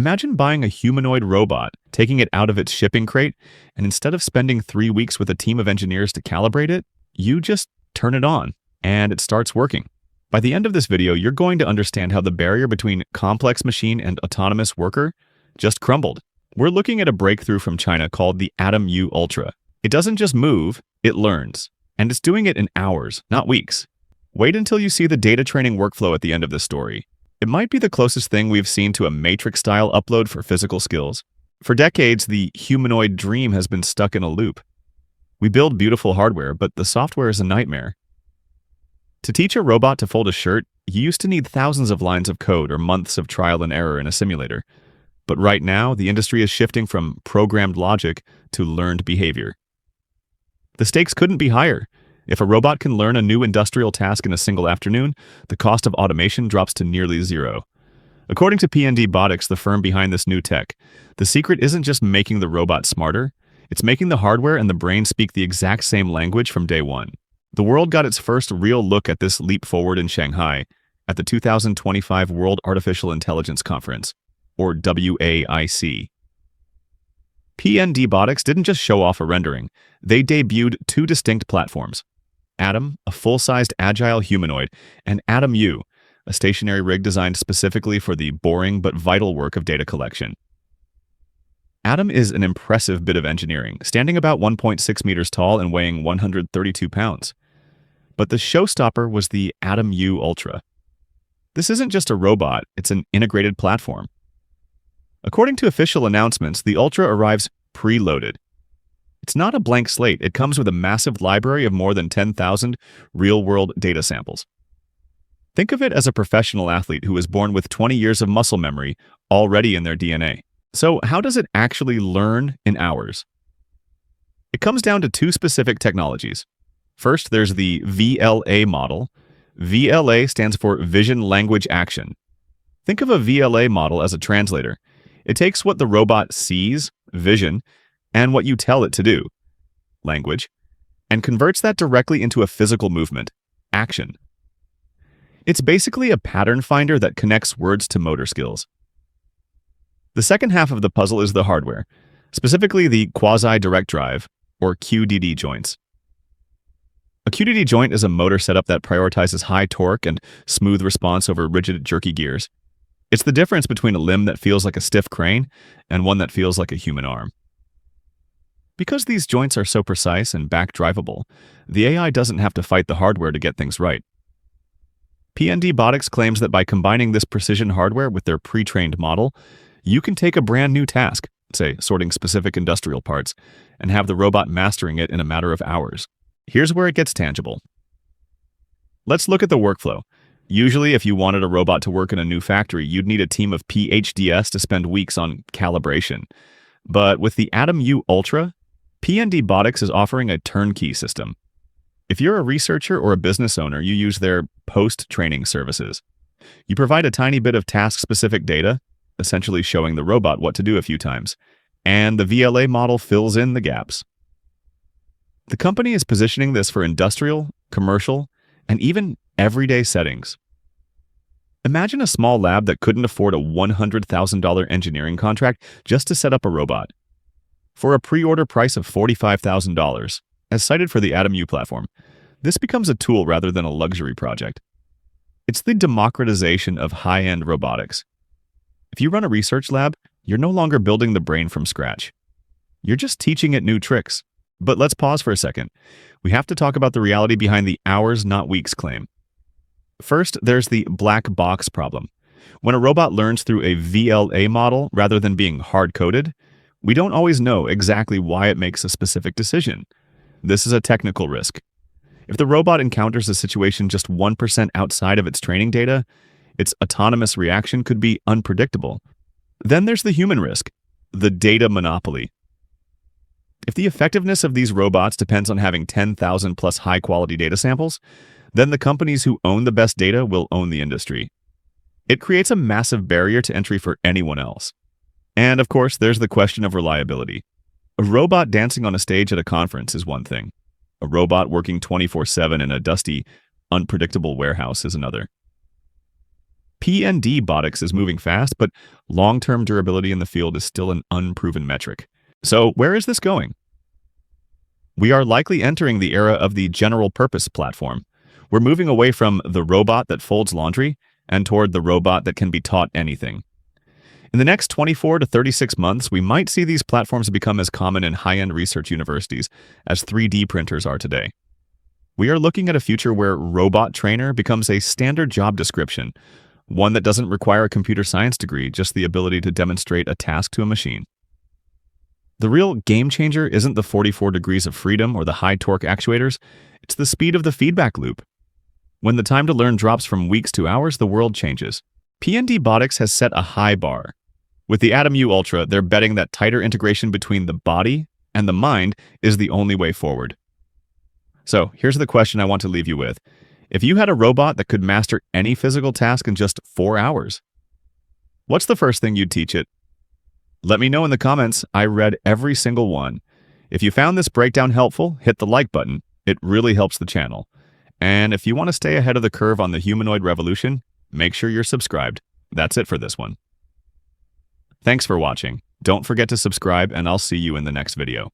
Imagine buying a humanoid robot, taking it out of its shipping crate, and instead of spending 3 weeks with a team of engineers to calibrate it, you just turn it on, and it starts working. By the end of this video, you're going to understand how the barrier between complex machine and autonomous worker just crumbled. We're looking at a breakthrough from China called the Adam-U Ultra. It doesn't just move, it learns. And it's doing it in hours, not weeks. Wait until you see the data training workflow at the end of this story. It might be the closest thing we've seen to a Matrix-style upload for physical skills. For decades, the humanoid dream has been stuck in a loop. We build beautiful hardware, but the software is a nightmare. To teach a robot to fold a shirt, you used to need thousands of lines of code or months of trial and error in a simulator. But right now, the industry is shifting from programmed logic to learned behavior. The stakes couldn't be higher. If a robot can learn a new industrial task in a single afternoon, the cost of automation drops to nearly zero. According to PNDbotics, the firm behind this new tech, the secret isn't just making the robot smarter, it's making the hardware and the brain speak the exact same language from day one. The world got its first real look at this leap forward in Shanghai at the 2025 World Artificial Intelligence Conference, or WAIC. PNDbotics didn't just show off a rendering, they debuted two distinct platforms. Adam, a full-sized agile humanoid, and Adam-U, a stationary rig designed specifically for the boring but vital work of data collection. Adam is an impressive bit of engineering, standing about 1.6 meters tall and weighing 132 pounds. But the showstopper was the Adam-U Ultra. This isn't just a robot, it's an integrated platform. According to official announcements, the Ultra arrives preloaded. It's not a blank slate, it comes with a massive library of more than 10,000 real-world data samples. Think of it as a professional athlete who was born with 20 years of muscle memory already in their DNA. So how does it actually learn in hours? It comes down to two specific technologies. First, there's the VLA model. VLA stands for Vision Language Action. Think of a VLA model as a translator. It takes what the robot sees, vision, and what you tell it to do, language, and converts that directly into a physical movement, action. It's basically a pattern finder that connects words to motor skills. The second half of the puzzle is the hardware, specifically the quasi-direct drive, or QDD joints. A QDD joint is a motor setup that prioritizes high torque and smooth response over rigid, jerky gears. It's the difference between a limb that feels like a stiff crane and one that feels like a human arm. Because these joints are so precise and back-drivable, the AI doesn't have to fight the hardware to get things right. PNDbotics claims that by combining this precision hardware with their pre-trained model, you can take a brand new task, say sorting specific industrial parts, and have the robot mastering it in a matter of hours. Here's where it gets tangible. Let's look at the workflow. Usually, if you wanted a robot to work in a new factory, you'd need a team of PhDs to spend weeks on calibration. But with the Adam-U Ultra, PNDbotics is offering a turnkey system. If you're a researcher or a business owner, you use their post-training services. You provide a tiny bit of task-specific data, essentially showing the robot what to do a few times, and the VLA model fills in the gaps. The company is positioning this for industrial, commercial, and even everyday settings. Imagine a small lab that couldn't afford a $100,000 engineering contract just to set up a robot. For a pre-order price of $45,000, as cited for the Adam-U platform, this becomes a tool rather than a luxury project. It's the democratization of high-end robotics. If you run a research lab, you're no longer building the brain from scratch. You're just teaching it new tricks. But let's pause for a second. We have to talk about the reality behind the hours, not weeks claim. First, there's the black box problem. When a robot learns through a VLA model rather than being hard-coded, we don't always know exactly why it makes a specific decision. This is a technical risk. If the robot encounters a situation just 1% outside of its training data, its autonomous reaction could be unpredictable. Then there's the human risk, the data monopoly. If the effectiveness of these robots depends on having 10,000 plus high-quality data samples, then the companies who own the best data will own the industry. It creates a massive barrier to entry for anyone else. And of course, there's the question of reliability. A robot dancing on a stage at a conference is one thing. A robot working 24/7 in a dusty, unpredictable warehouse is another. PNDbotics is moving fast, but long-term durability in the field is still an unproven metric. So where is this going? We are likely entering the era of the general-purpose platform. We're moving away from the robot that folds laundry and toward the robot that can be taught anything. In the next 24 to 36 months, we might see these platforms become as common in high-end research universities as 3D printers are today. We are looking at a future where robot trainer becomes a standard job description, one that doesn't require a computer science degree, just the ability to demonstrate a task to a machine. The real game changer isn't the 44 degrees of freedom or the high torque actuators, it's the speed of the feedback loop. When the time to learn drops from weeks to hours, the world changes. PNDbotics has set a high bar. With the Adam-U Ultra, they're betting that tighter integration between the body and the mind is the only way forward. So here's the question I want to leave you with. If you had a robot that could master any physical task in just 4 hours, what's the first thing you'd teach it? Let me know in the comments. I read every single one. If you found this breakdown helpful, hit the like button. It really helps the channel. And if you want to stay ahead of the curve on the humanoid revolution, make sure you're subscribed. That's it for this one. Thanks for watching. Don't forget to subscribe, and I'll see you in the next video.